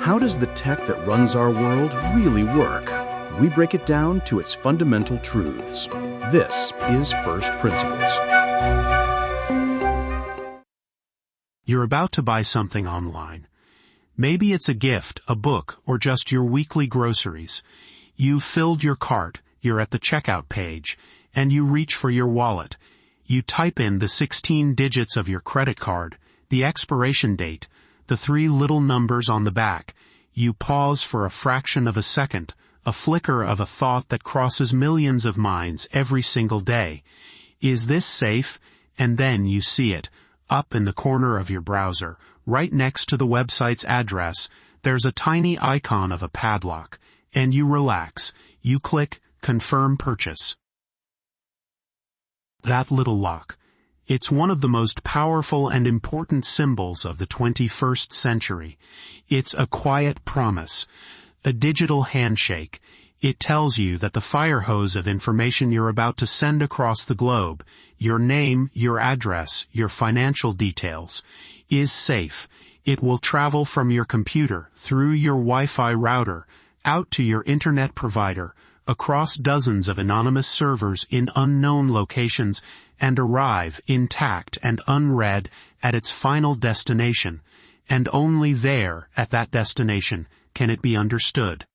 How does the tech that runs our world really work? We break it down to its fundamental truths. This is First Principles. You're about to buy something online. Maybe it's a gift, a book, or just your weekly groceries. You've filled your cart, you're at the checkout page, and you reach for your wallet. You type in the 16 digits of your credit card, the expiration date, the 3 little numbers on the back. You pause for a fraction of a second, a flicker of a thought that crosses millions of minds every single day. Is this safe? And then you see it. Up in the corner of your browser, right next to the website's address, there's a tiny icon of a padlock. And you relax. You click Confirm Purchase. That little lock. It's one of the most powerful and important symbols of the 21st century. It's a quiet promise, a digital handshake. It tells you that the fire hose of information you're about to send across the globe, your name, your address, your financial details, is safe. It will travel from your computer, through your Wi-Fi router, out to your internet provider, across dozens of anonymous servers in unknown locations, and arrive intact and unread at its final destination, and only there, at that destination, can it be understood.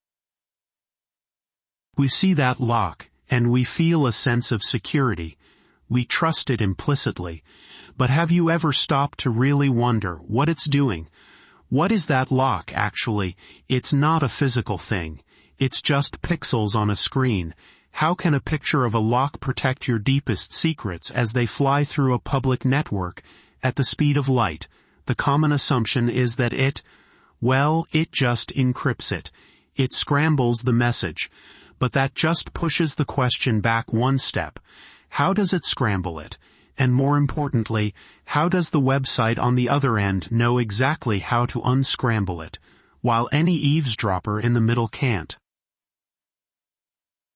We see that lock, and we feel a sense of security. We trust it implicitly. But have you ever stopped to really wonder what it's doing? What is that lock, actually? It's not a physical thing. It's just pixels on a screen. How can a picture of a lock protect your deepest secrets as they fly through a public network at the speed of light? The common assumption is that it just encrypts it. It scrambles the message. But that just pushes the question back one step. How does it scramble it? And more importantly, how does the website on the other end know exactly how to unscramble it, while any eavesdropper in the middle can't?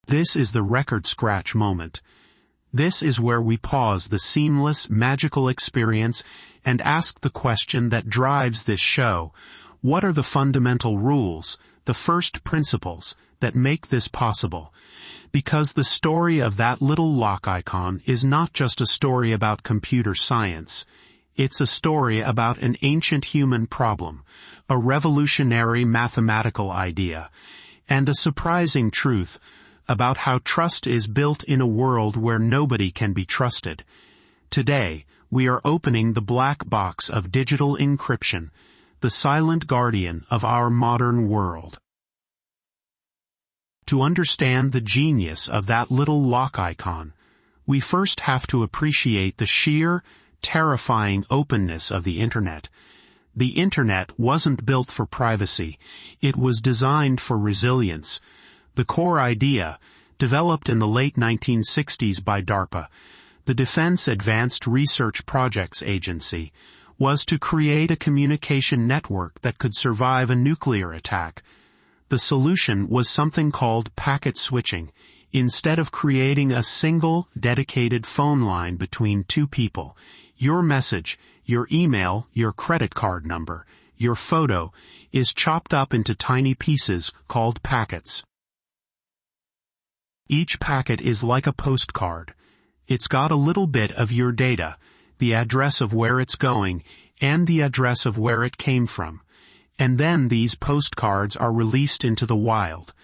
This is the record scratch moment. This is where we pause the seamless, magical experience and ask the question that drives this show. What are the fundamental rules, the first principles, that make this possible? Because the story of that little lock icon is not just a story about computer science. It's a story about an ancient human problem, a revolutionary mathematical idea, and a surprising truth about how trust is built in a world where nobody can be trusted. Today, we are opening the black box of digital encryption, the silent guardian of our modern world. To understand the genius of that little lock icon, we first have to appreciate the sheer, terrifying openness of the Internet. The Internet wasn't built for privacy. It was designed for resilience. The core idea, developed in the late 1960s by DARPA, the Defense Advanced Research Projects Agency, was to create a communication network that could survive a nuclear attack. The solution was something called packet switching. Instead of creating a single, dedicated phone line between two people, your message, your email, your credit card number, your photo, is chopped up into tiny pieces called packets. Each packet is like a postcard. It's got a little bit of your data, the address of where it's going, and the address of where it came from. And then these postcards are released into the wild.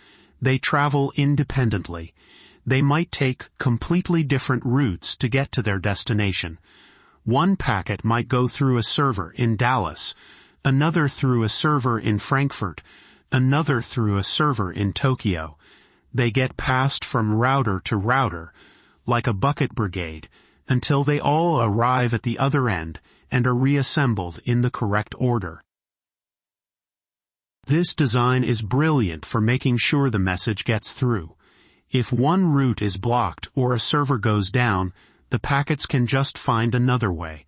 They travel independently. They might take completely different routes to get to their destination. One packet might go through a server in Dallas, another through a server in Frankfurt, another through a server in Tokyo. They get passed from router to router, like a bucket brigade, until they all arrive at the other end and are reassembled in the correct order. This design is brilliant for making sure the message gets through. If one route is blocked or a server goes down, the packets can just find another way.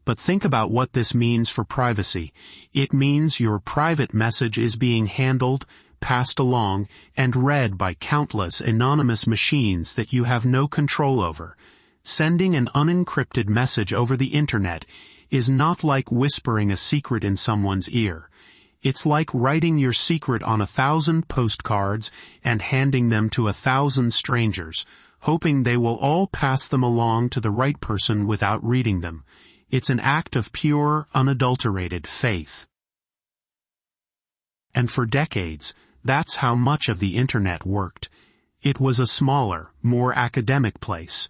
But think about what this means for privacy. It means your private message is being handled, passed along, and read by countless anonymous machines that you have no control over. Sending an unencrypted message over the Internet is not like whispering a secret in someone's ear. It's like writing your secret on 1,000 postcards and handing them to 1,000 strangers, hoping they will all pass them along to the right person without reading them. It's an act of pure, unadulterated faith. And for decades, that's how much of the Internet worked. It was a smaller, more academic place.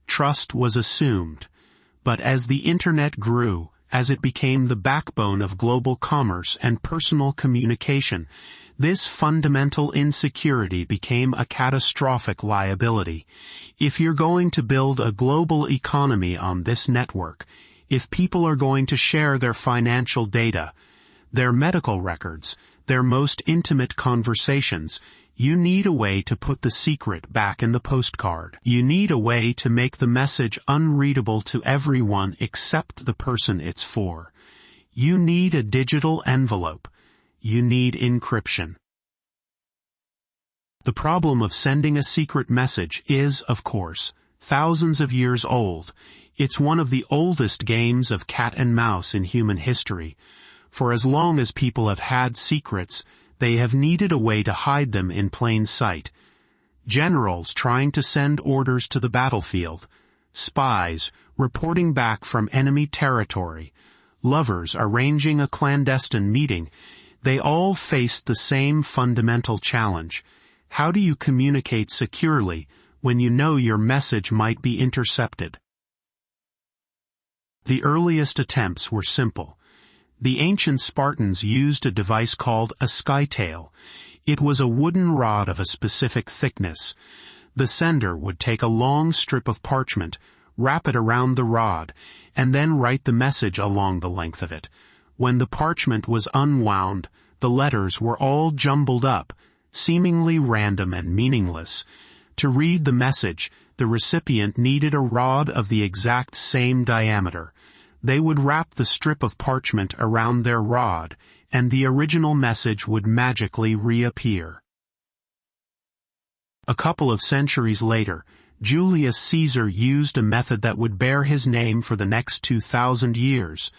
Trust was assumed. But as the Internet grew, as it became the backbone of global commerce and personal communication, this fundamental insecurity became a catastrophic liability. If you're going to build a global economy on this network, if people are going to share their financial data, their medical records, their most intimate conversations, you need a way to put the secret back in the postcard. You need a way to make the message unreadable to everyone except the person it's for. You need a digital envelope. You need encryption. The problem of sending a secret message is, of course, thousands of years old. It's one of the oldest games of cat and mouse in human history. For as long as people have had secrets, they have needed a way to hide them in plain sight. Generals trying to send orders to the battlefield, spies reporting back from enemy territory, lovers arranging a clandestine meeting, they all faced the same fundamental challenge. How do you communicate securely when you know your message might be intercepted? The earliest attempts were simple. The ancient Spartans used a device called a skytail. It was a wooden rod of a specific thickness. The sender would take a long strip of parchment, wrap it around the rod, and then write the message along the length of it. When the parchment was unwound, the letters were all jumbled up, seemingly random and meaningless. To read the message, the recipient needed a rod of the exact same diameter. They would wrap the strip of parchment around their rod, and the original message would magically reappear. A couple of centuries later, Julius Caesar used a method that would bear his name for the next 2,000 years.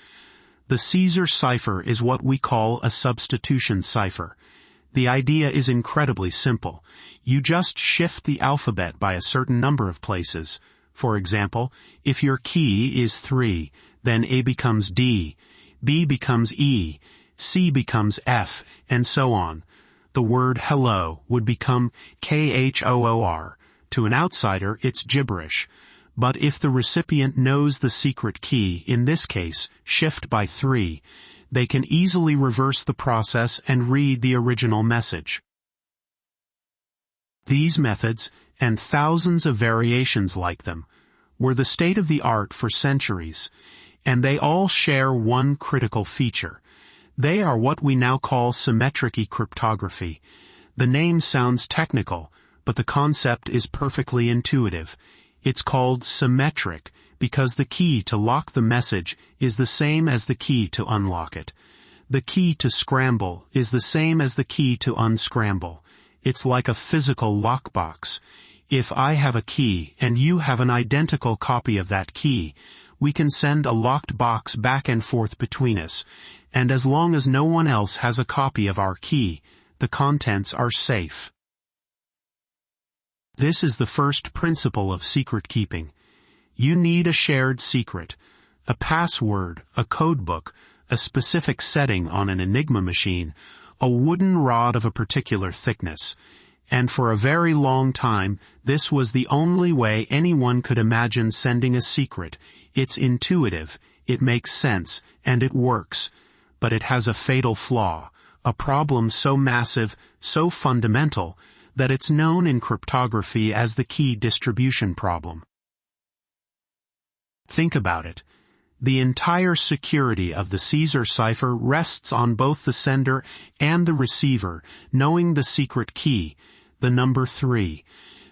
The Caesar cipher is what we call a substitution cipher. The idea is incredibly simple. You just shift the alphabet by a certain number of places. For example, if your key is 3, then A becomes D, B becomes E, C becomes F, and so on. The word hello would become KHOOR. To an outsider, it's gibberish. But if the recipient knows the secret key, in this case, shift by 3, they can easily reverse the process and read the original message. These methods, and thousands of variations like them, were the state of the art for centuries, and they all share one critical feature. They are what we now call symmetric cryptography. The name sounds technical, but the concept is perfectly intuitive. It's called symmetric because the key to lock the message is the same as the key to unlock it. The key to scramble is the same as the key to unscramble. It's like a physical lockbox. If I have a key and you have an identical copy of that key, we can send a locked box back and forth between us, and as long as no one else has a copy of our key, the contents are safe. This is the first principle of secret keeping. You need a shared secret, a password, a codebook, a specific setting on an Enigma machine, a wooden rod of a particular thickness. And for a very long time, this was the only way anyone could imagine sending a secret. It's intuitive, it makes sense, and it works. But it has a fatal flaw, a problem so massive, so fundamental, that it's known in cryptography as the key distribution problem. Think about it. The entire security of the Caesar cipher rests on both the sender and the receiver knowing the secret key, the number 3.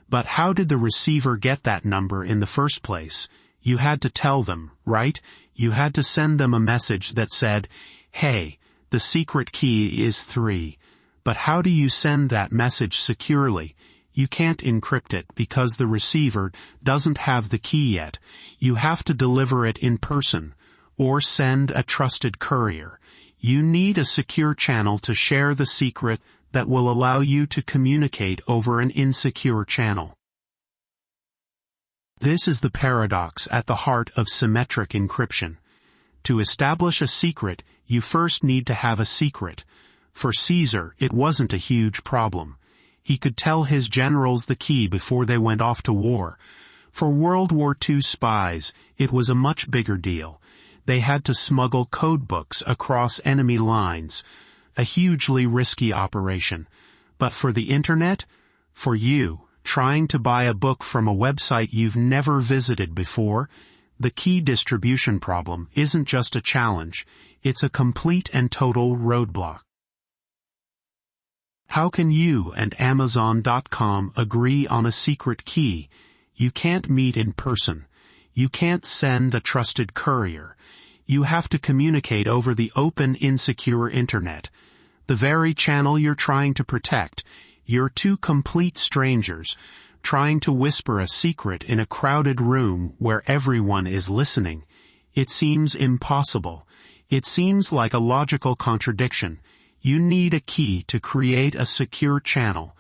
But how did the receiver get that number in the first place? You had to tell them, right? You had to send them a message that said, "Hey, the secret key is 3. But how do you send that message securely? You can't encrypt it because the receiver doesn't have the key yet. You have to deliver it in person, or send a trusted courier. You need a secure channel to share the secret that will allow you to communicate over an insecure channel. This is the paradox at the heart of symmetric encryption. To establish a secret, you first need to have a secret. For Caesar, it wasn't a huge problem. He could tell his generals the key before they went off to war. For World War II spies, it was a much bigger deal. They had to smuggle code books across enemy lines, a hugely risky operation. But for the internet, for you, trying to buy a book from a website you've never visited before, the key distribution problem isn't just a challenge, it's a complete and total roadblock. How can you and Amazon.com agree on a secret key? You can't meet in person. You can't send a trusted courier. You have to communicate over the open, insecure internet. The very channel you're trying to protect. You're two complete strangers, trying to whisper a secret in a crowded room where everyone is listening. It seems impossible. It seems like a logical contradiction. You need a key to create a secure channel,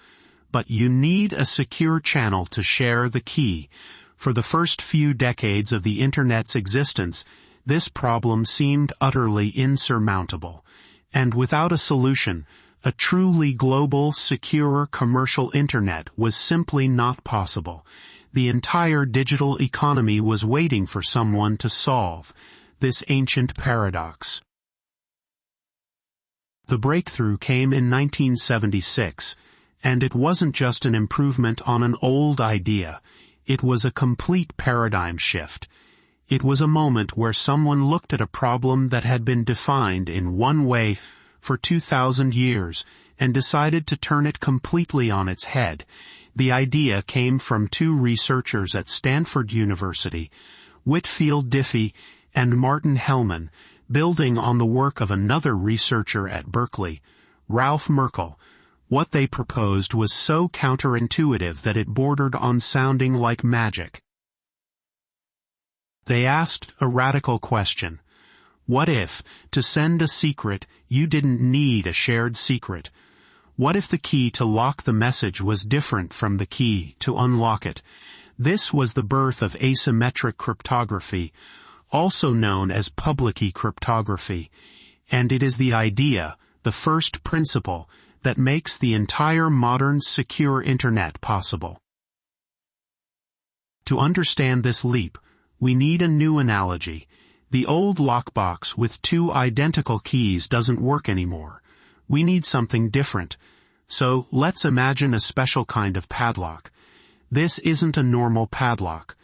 but you need a secure channel to share the key. For the first few decades of the Internet's existence, this problem seemed utterly insurmountable. And without a solution, a truly global, secure commercial Internet was simply not possible. The entire digital economy was waiting for someone to solve this ancient paradox. The breakthrough came in 1976, and it wasn't just an improvement on an old idea. It was a complete paradigm shift. It was a moment where someone looked at a problem that had been defined in one way for 2,000 years and decided to turn it completely on its head. The idea came from two researchers at Stanford University, Whitfield Diffie and Martin Hellman, building on the work of another researcher at Berkeley, Ralph Merkle. What they proposed was so counterintuitive that it bordered on sounding like magic. They asked a radical question. What if, to send a secret, you didn't need a shared secret? What if the key to lock the message was different from the key to unlock it? This was the birth of asymmetric cryptography, also known as public key cryptography, and it is the idea, the first principle, that makes the entire modern secure Internet possible. To understand this leap, we need a new analogy. The old lockbox with two identical keys doesn't work anymore. We need something different. So let's imagine a special kind of padlock. This isn't a normal padlock.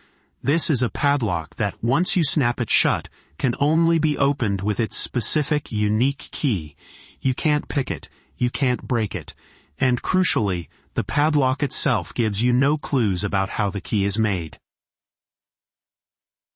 This is a padlock that, once you snap it shut, can only be opened with its specific, unique key. You can't pick it. You can't break it. And crucially, the padlock itself gives you no clues about how the key is made.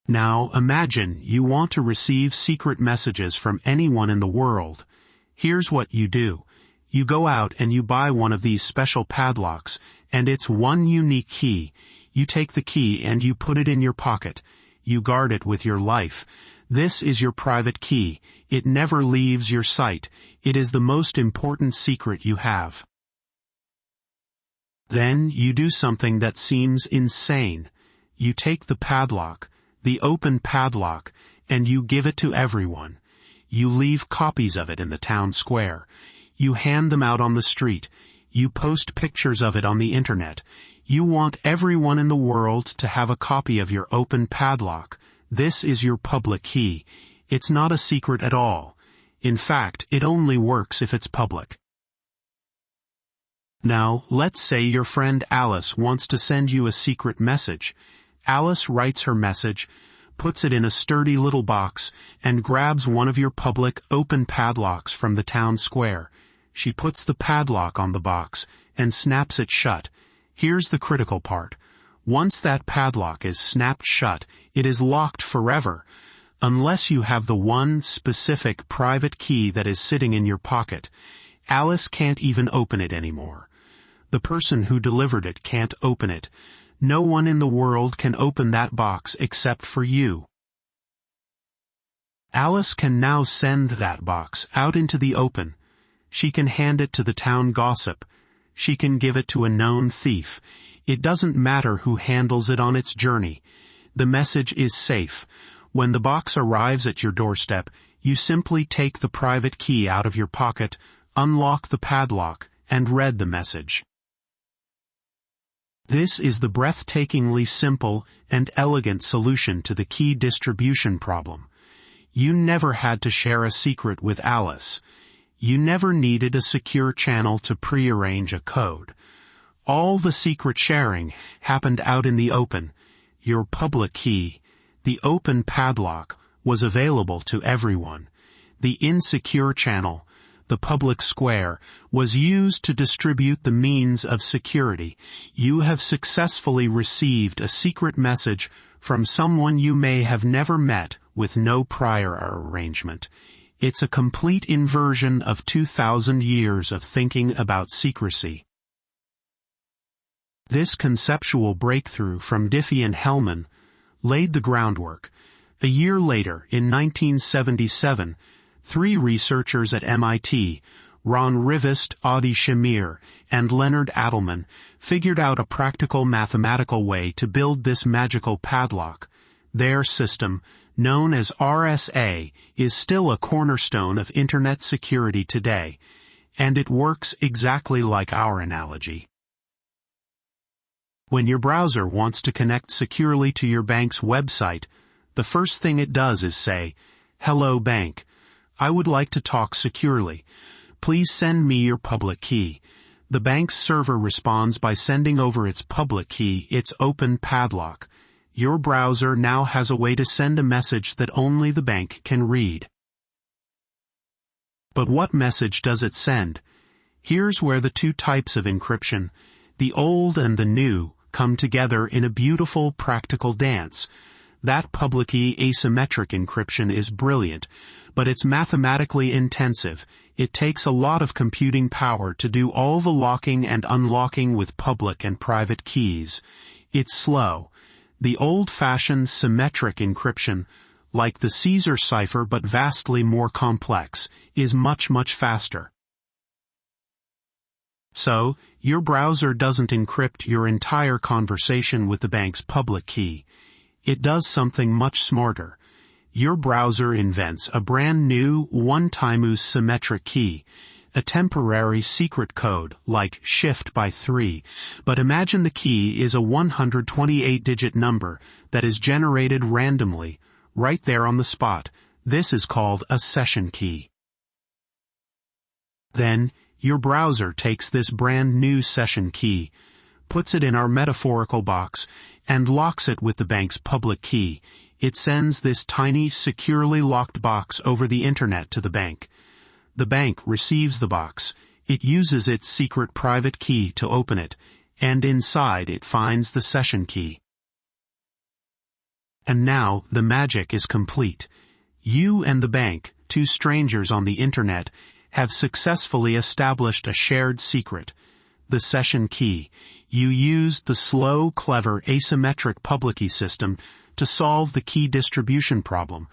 Now imagine you want to receive secret messages from anyone in the world. Here's what you do. You go out and you buy one of these special padlocks, and it's one unique key. You take the key and you put it in your pocket. You guard it with your life. This is your private key. It never leaves your sight. It is the most important secret you have. Then you do something that seems insane. You take the padlock, the open padlock, and you give it to everyone. You leave copies of it in the town square. You hand them out on the street. You post pictures of it on the internet. You want everyone in the world to have a copy of your open padlock. This is your public key. It's not a secret at all. In fact, it only works if it's public. Now, let's say your friend Alice wants to send you a secret message. Alice writes her message, puts it in a sturdy little box, and grabs one of your public open padlocks from the town square. She puts the padlock on the box and snaps it shut. Here's the critical part. Once that padlock is snapped shut, it is locked forever, unless you have the one specific private key that is sitting in your pocket. Alice can't even open it anymore. The person who delivered it can't open it. No one in the world can open that box except for you. Alice can now send that box out into the open. She can hand it to the town gossip. She can give it to a known thief. It doesn't matter who handles it on its journey. The message is safe. When the box arrives at your doorstep, you simply take the private key out of your pocket, unlock the padlock, and read the message. This is the breathtakingly simple and elegant solution to the key distribution problem. You never had to share a secret with Alice. You never needed a secure channel to prearrange a code. All the secret sharing happened out in the open. Your public key, the open padlock, was available to everyone. The insecure channel, the public square, was used to distribute the means of security. You have successfully received a secret message from someone you may have never met with no prior arrangement. It's a complete inversion of 2,000 years of thinking about secrecy. This conceptual breakthrough from Diffie and Hellman laid the groundwork. A year later, in 1977, 3 researchers at MIT, Ron Rivest, Adi Shamir, and Leonard Adelman, figured out a practical mathematical way to build this magical padlock. Their system, known as RSA, is still a cornerstone of Internet security today, and it works exactly like our analogy. When your browser wants to connect securely to your bank's website, the first thing it does is say, "Hello, bank. I would like to talk securely. Please send me your public key." The bank's server responds by sending over its public key, its open padlock. Your browser now has a way to send a message that only the bank can read. But what message does it send? Here's where the 2 types of encryption, the old and the new, come together in a beautiful practical dance. That public key asymmetric encryption is brilliant, but it's mathematically intensive. It takes a lot of computing power to do all the locking and unlocking with public and private keys. It's slow. The old-fashioned symmetric encryption, like the Caesar cipher but vastly more complex, is much, much faster. So, your browser doesn't encrypt your entire conversation with the bank's public key. It does something much smarter. Your browser invents a brand new one-time symmetric key, a temporary secret code like Shift by 3, but imagine the key is a 128-digit number that is generated randomly, right there on the spot. This is called a session key. Then, your browser takes this brand new session key, puts it in our metaphorical box, and locks it with the bank's public key. It sends this tiny, securely locked box over the internet to the bank. The bank receives the box. It uses its secret private key to open it, and inside it finds the session key. And now the magic is complete. You and the bank, 2 strangers on the internet, have successfully established a shared secret, the session key. You used the slow, clever, asymmetric public key system to solve the key distribution problem,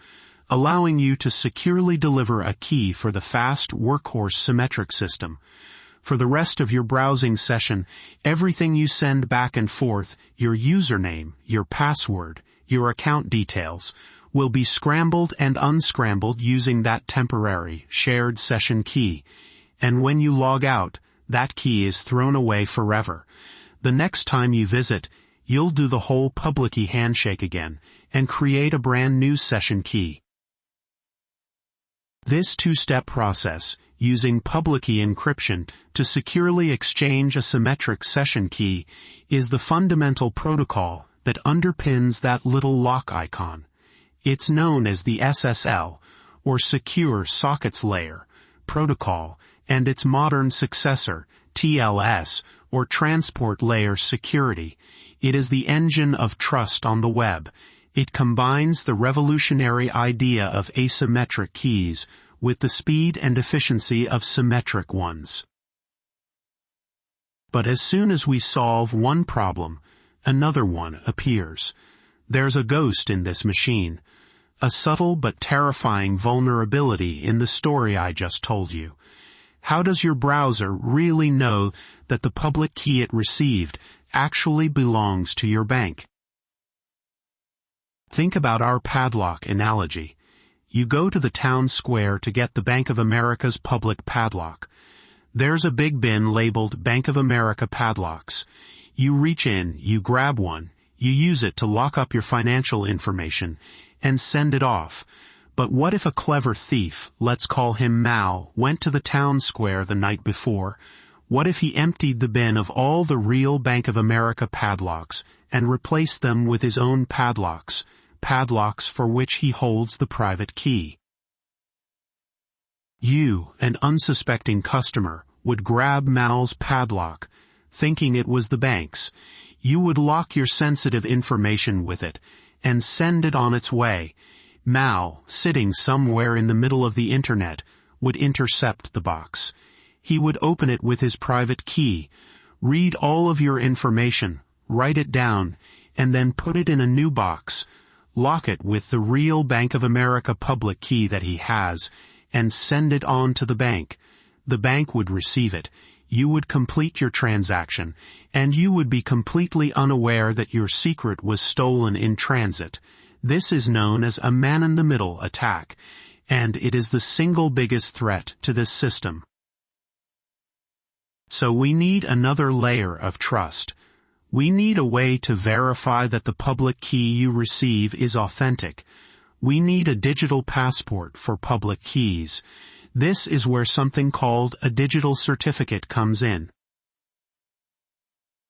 allowing you to securely deliver a key for the fast, workhorse symmetric system. For the rest of your browsing session, everything you send back and forth, your username, your password, your account details, will be scrambled and unscrambled using that temporary, shared session key. And when you log out, that key is thrown away forever. The next time you visit, you'll do the whole public key handshake again and create a brand new session key. This 2-step process, using public key encryption to securely exchange a symmetric session key, is the fundamental protocol that underpins that little lock icon. It's known as the SSL, or Secure Sockets Layer, protocol, and its modern successor, TLS, or Transport Layer Security. It is the engine of trust on the web. It combines the revolutionary idea of asymmetric keys with the speed and efficiency of symmetric ones. But as soon as we solve one problem, another one appears. There's a ghost in this machine. a subtle but terrifying vulnerability in the story I just told you. How does your browser really know that the public key it received actually belongs to your bank? Think about our padlock analogy. You go to the town square to get the Bank of America's public padlock. There's a big bin labeled Bank of America padlocks. You reach in, you grab one, you use it to lock up your financial information, and send it off. But what if a clever thief, let's call him Mal, went to the town square the night before? What if he emptied the bin of all the real Bank of America padlocks and replaced them with his own padlocks for which he holds the private key? You, an unsuspecting customer, would grab Mal's padlock, thinking it was the bank's. You would lock your sensitive information with it and send it on its way. Mal, sitting somewhere in the middle of the internet, would intercept the box. He would open it with his private key, read all of your information, write it down, and then put it in a new box, lock it with the real Bank of America public key that he has, and send it on to the bank. The bank would receive it. You would complete your transaction, and you would be completely unaware that your secret was stolen in transit. This is known as a man-in-the-middle attack, and it is the single biggest threat to this system. So we need another layer of trust. We need a way to verify that the public key you receive is authentic. We need a digital passport for public keys. This is where something called a digital certificate comes in.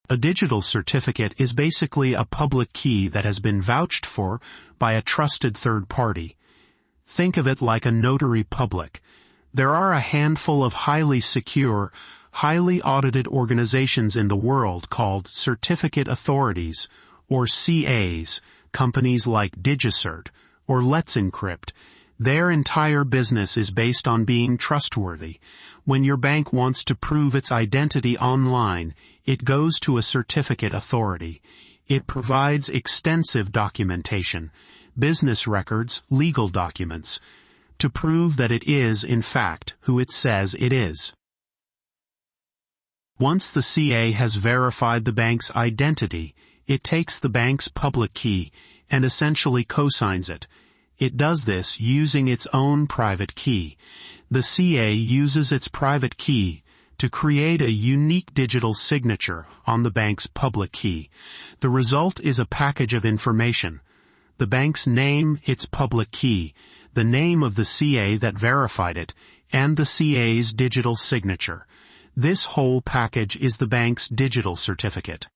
A digital certificate is basically a public key that has been vouched for by a trusted third party. Think of it like a notary public. There are a handful of highly secure, highly audited organizations in the world called certificate authorities, or CAs, companies like DigiCert, or Let's Encrypt. Their entire business is based on being trustworthy. When your bank wants to prove its identity online, it goes to a certificate authority. It provides extensive documentation, business records, legal documents, to prove that it is, in fact, who it says it is. Once the CA has verified the bank's identity, it takes the bank's public key and essentially cosigns it. It does this using its own private key. The CA uses its private key to create a unique digital signature on the bank's public key. The result is a package of information: the bank's name, its public key, the name of the CA that verified it, and the CA's digital signature. This whole package is the bank's digital certificate.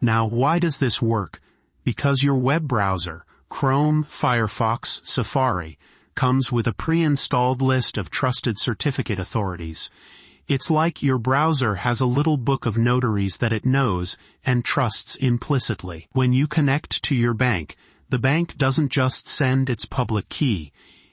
Now, why does this work? Because your web browser, Chrome, Firefox, Safari, comes with a pre-installed list of trusted certificate authorities. It's like your browser has a little book of notaries that it knows and trusts implicitly. When you connect to your bank, the bank doesn't just send its public key.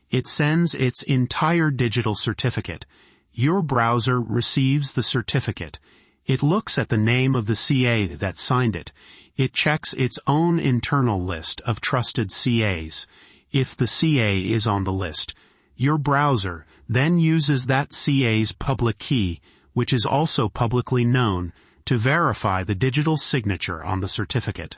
It sends its entire digital certificate. Your browser receives the certificate. It looks at the name of the CA that signed it. It checks its own internal list of trusted CAs. If the CA is on the list, your browser then uses that CA's public key, which is also publicly known, to verify the digital signature on the certificate.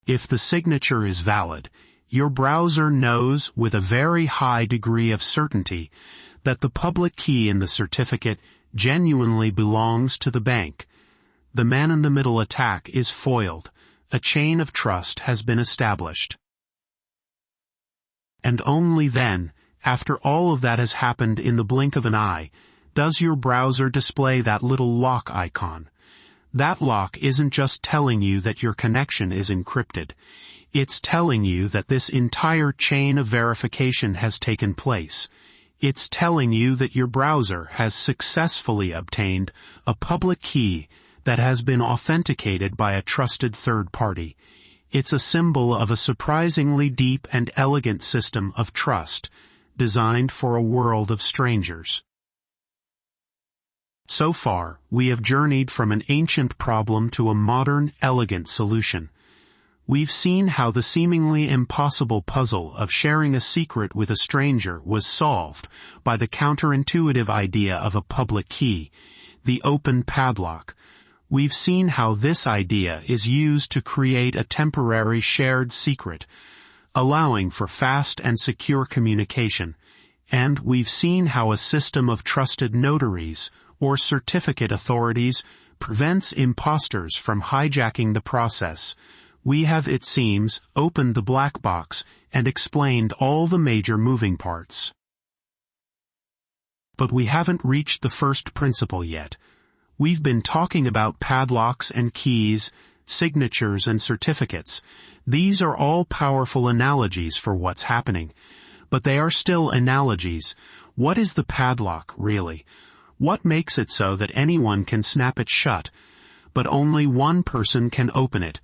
If the signature is valid, your browser knows with a very high degree of certainty that the public key in the certificate genuinely belongs to the bank. The man-in-the-middle attack is foiled. A chain of trust has been established. And only then, after all of that has happened in the blink of an eye, does your browser display that little lock icon. That lock isn't just telling you that your connection is encrypted. It's telling you that this entire chain of verification has taken place. It's telling you that your browser has successfully obtained a public key that has been authenticated by a trusted third party. It's a symbol of a surprisingly deep and elegant system of trust, designed for a world of strangers. So far, we have journeyed from an ancient problem to a modern, elegant solution. We've seen how the seemingly impossible puzzle of sharing a secret with a stranger was solved by the counterintuitive idea of a public key, the open padlock. We've seen how this idea is used to create a temporary shared secret, allowing for fast and secure communication. And we've seen how a system of trusted notaries, or certificate authorities, prevents imposters from hijacking the process. We have, it seems, opened the black box and explained all the major moving parts. But we haven't reached the first principle yet. We've been talking about padlocks and keys, signatures and certificates. These are all powerful analogies for what's happening. But they are still analogies. What is the padlock, really? What makes it so that anyone can snap it shut, but only one person can open it?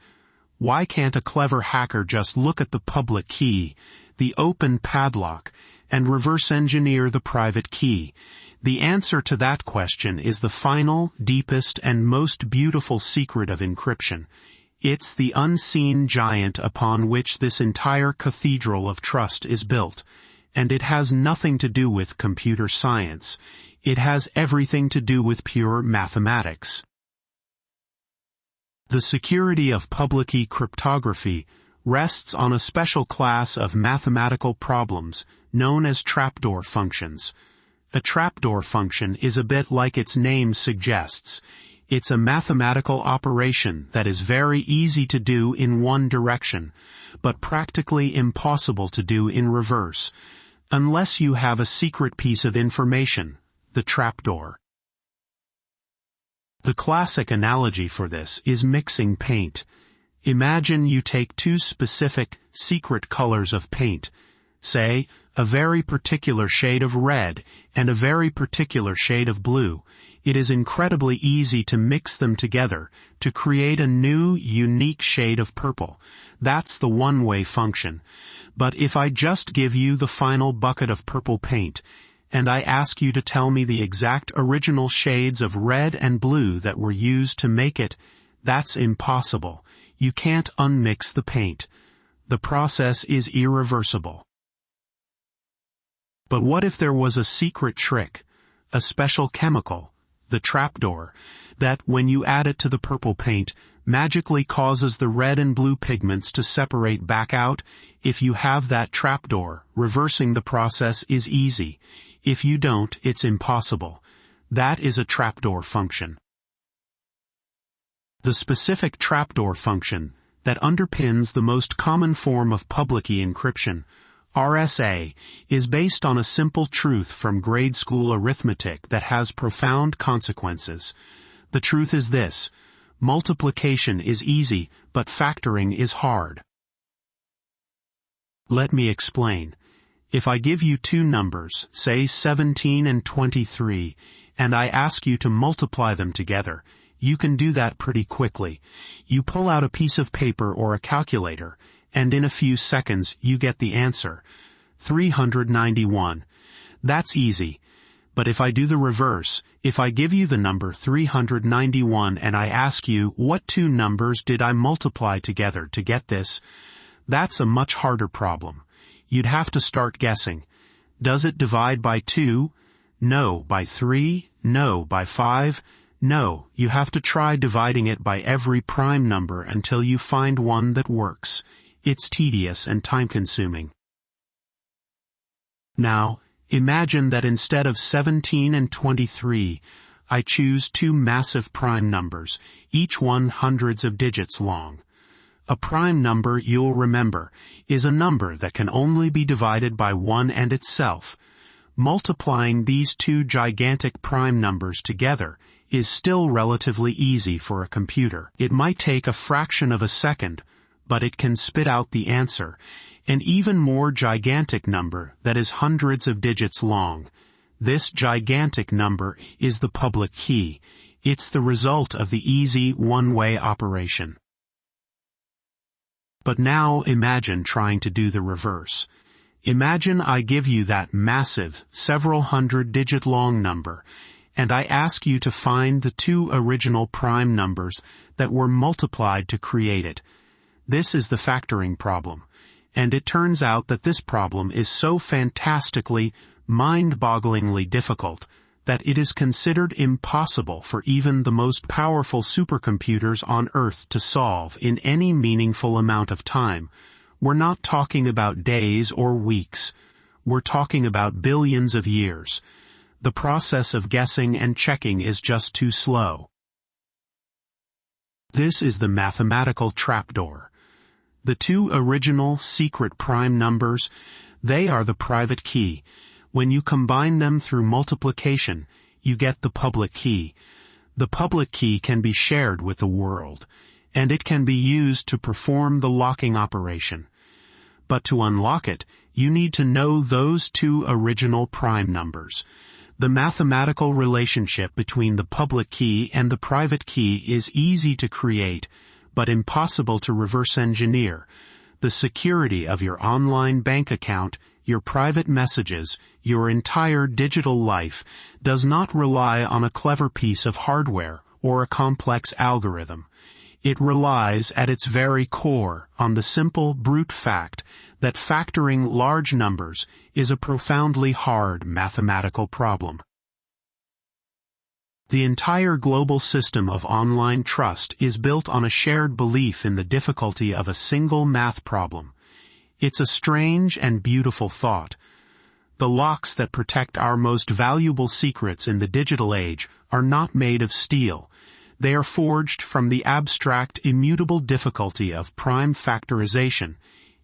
Why can't a clever hacker just look at the public key, the open padlock, and reverse engineer the private key? The answer to that question is the final, deepest, and most beautiful secret of encryption. It's the unseen giant upon which this entire cathedral of trust is built, and it has nothing to do with computer science. It has everything to do with pure mathematics. The security of public key cryptography rests on a special class of mathematical problems known as trapdoor functions. A trapdoor function is a bit like its name suggests. It's a mathematical operation that is very easy to do in one direction, but practically impossible to do in reverse, unless you have a secret piece of information, the trapdoor. The classic analogy for this is mixing paint. Imagine you take two specific, secret colors of paint, say, a very particular shade of red and a very particular shade of blue. It is incredibly easy to mix them together to create a new, unique shade of purple. That's the one-way function. But if I just give you the final bucket of purple paint, and I ask you to tell me the exact original shades of red and blue that were used to make it, that's impossible. You can't unmix the paint. The process is irreversible. But what if there was a secret trick, a special chemical, the trapdoor, that when you add it to the purple paint, magically causes the red and blue pigments to separate back out? If you have that trapdoor, reversing the process is easy. If you don't, it's impossible. That is a trapdoor function. The specific trapdoor function that underpins the most common form of public key encryption, RSA, is based on a simple truth from grade school arithmetic that has profound consequences. The truth is this: multiplication is easy, but factoring is hard. Let me explain. If I give you two numbers, say 17 and 23, and I ask you to multiply them together, you can do that pretty quickly. You pull out a piece of paper or a calculator, and in a few seconds you get the answer. 391. That's easy. But if I do the reverse, if I give you the number 391 and I ask you, what two numbers did I multiply together to get this? That's a much harder problem. You'd have to start guessing. Does it divide by 2? No. By 3? No. By 5? No. You have to try dividing it by every prime number until you find one that works. It's tedious and time-consuming. Now, imagine that instead of 17 and 23, I choose two massive prime numbers, each one hundreds of digits long. A prime number, you'll remember, is a number that can only be divided by 1 and itself. Multiplying these two gigantic prime numbers together is still relatively easy for a computer. It might take a fraction of a second, but it can spit out the answer, an even more gigantic number that is hundreds of digits long. This gigantic number is the public key. It's the result of the easy one-way operation. But now imagine trying to do the reverse. Imagine I give you that massive, several hundred digit long number, and I ask you to find the two original prime numbers that were multiplied to create it. This is the factoring problem, and it turns out that this problem is so fantastically, mind-bogglingly difficult that it is considered impossible for even the most powerful supercomputers on Earth to solve in any meaningful amount of time. We're not talking about days or weeks. We're talking about billions of years. The process of guessing and checking is just too slow. This is the mathematical trapdoor. The two original secret prime numbers, they are the private key. When you combine them through multiplication, you get the public key. The public key can be shared with the world, and it can be used to perform the locking operation. But to unlock it, you need to know those two original prime numbers. The mathematical relationship between the public key and the private key is easy to create, but impossible to reverse engineer. The security of your online bank account, your private messages, your entire digital life does not rely on a clever piece of hardware or a complex algorithm. It relies at its very core on the simple brute fact that factoring large numbers is a profoundly hard mathematical problem. The entire global system of online trust is built on a shared belief in the difficulty of a single math problem. It's a strange and beautiful thought. The locks that protect our most valuable secrets in the digital age are not made of steel. They are forged from the abstract, immutable difficulty of prime factorization.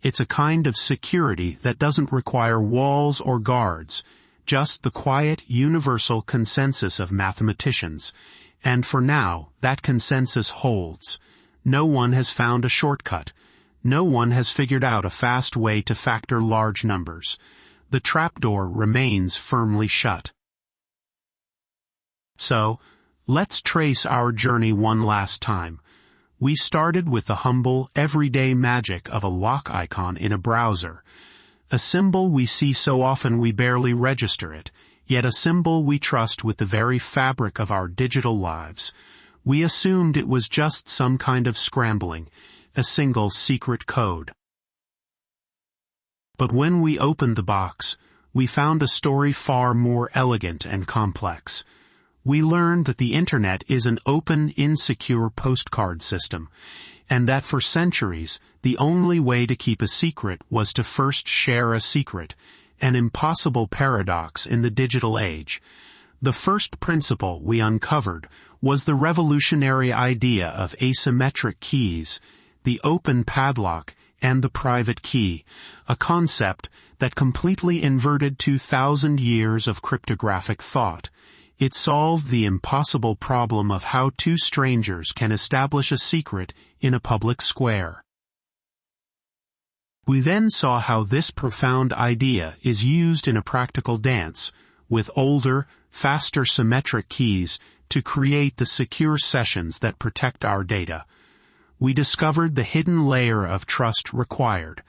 It's a kind of security that doesn't require walls or guards, just the quiet, universal consensus of mathematicians. And for now, that consensus holds. No one has found a shortcut. No one has figured out a fast way to factor large numbers. The trapdoor remains firmly shut. So, let's trace our journey one last time. We started with the humble, everyday magic of a lock icon in a browser. A symbol we see so often we barely register it, yet a symbol we trust with the very fabric of our digital lives. We assumed it was just some kind of scrambling, a single secret code. But when we opened the box, we found a story far more elegant and complex. We learned that the Internet is an open, insecure postcard system, and that for centuries, the only way to keep a secret was to first share a secret, an impossible paradox in the digital age. The first principle we uncovered was the revolutionary idea of asymmetric keys, the open padlock, and the private key, a concept that completely inverted 2,000 years of cryptographic thought. It solved the impossible problem of how two strangers can establish a secret in a public square. We then saw how this profound idea is used in a practical dance, with older, faster symmetric keys to create the secure sessions that protect our data. We discovered the hidden layer of trust required,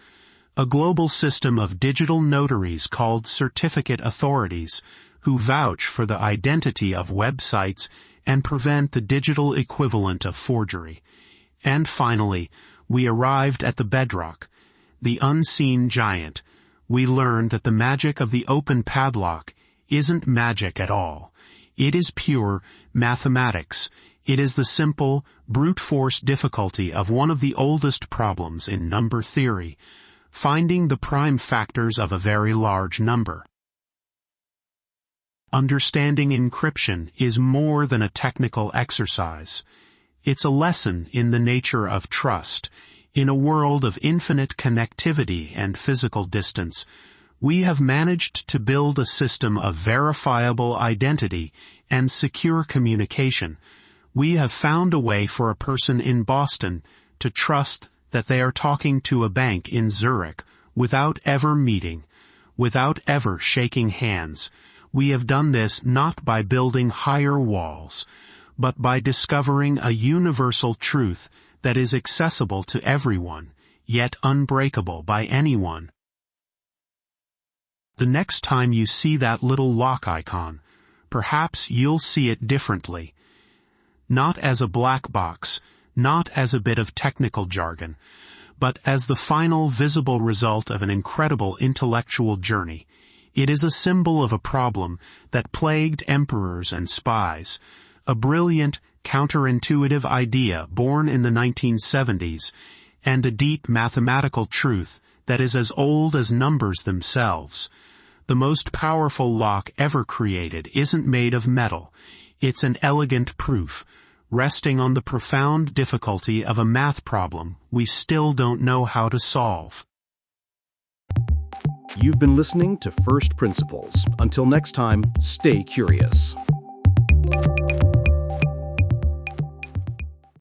a global system of digital notaries called certificate authorities, who vouch for the identity of websites and prevent the digital equivalent of forgery. And finally, we arrived at the bedrock, the unseen giant. We learned that the magic of the open padlock isn't magic at all. It is pure mathematics. It is the simple, brute force difficulty of one of the oldest problems in number theory, finding the prime factors of a very large number. Understanding encryption is more than a technical exercise. It's a lesson in the nature of trust. In a world of infinite connectivity and physical distance, we have managed to build a system of verifiable identity and secure communication. We have found a way for a person in Boston to trust that they are talking to a bank in Zurich without ever meeting, without ever shaking hands. We have done this not by building higher walls, but by discovering a universal truth that is accessible to everyone, yet unbreakable by anyone. The next time you see that little lock icon, perhaps you'll see it differently. Not as a black box, not as a bit of technical jargon, but as the final visible result of an incredible intellectual journey. It is a symbol of a problem that plagued emperors and spies, a brilliant, counterintuitive idea born in the 1970s, and a deep mathematical truth that is as old as numbers themselves. The most powerful lock ever created isn't made of metal. It's an elegant proof, resting on the profound difficulty of a math problem we still don't know how to solve. You've been listening to First Principles. Until next time, stay curious.